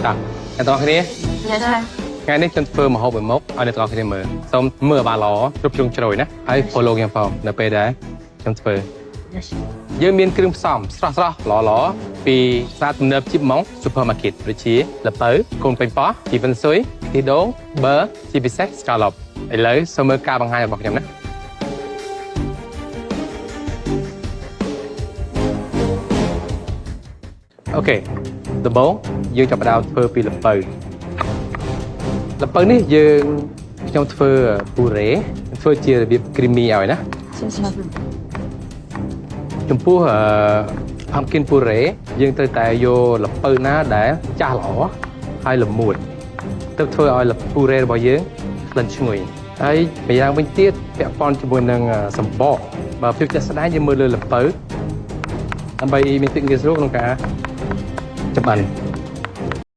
Đó, anh tao kia Dạ thưa. ngayនេះខ្ញុំធ្វើម្ហូបមួយមុខឲ្យអ្នកទាំងអស់គ្នាមើលសូមមើលបានល្អគ្រប់ជ្រុងជ្រោយណាហើយ follow ខ្ញុំផងនៅពេលដែលខ្ញុំធ្វើយើងមានគ្រឿងផ្សំស្រស់ល្អពីផ្សារទំនើបជីបម៉ង supermarket ដូចជាល្ពៅកូនពេញប៉ោះជីវិនស៊ុយខ្ទិះដូងប៊ឺជាពិសេស scallop ឥឡូវសូមមើលការបង្ហាញរបស់ខ្ញុំណាអូខេដំបូងយើងចាប់ផ្ដើមធ្វើពីល្ពៅនេះយើងខ្ញុំធ្វើពូរ៉េធ្វើជារបៀប creamy ឲ្យណាចំពោះpumpkin puree យើងត្រូវតែយកល្ពៅណាដែលចាស់ល្អហើយល្មួតទើបធ្វើឲ្យពូរ៉េរបស់យើងក្លិនឈ្ងុយហើយម្យ៉ាងវិញទៀតពាក់ព័ន្ធជាមួយនឹងសម្បកបើភាពជាក់ស្ដែងយើងមើលលើល្ពៅដើម្បីមានភាពងាយស្រួលក្នុងការចម្អិន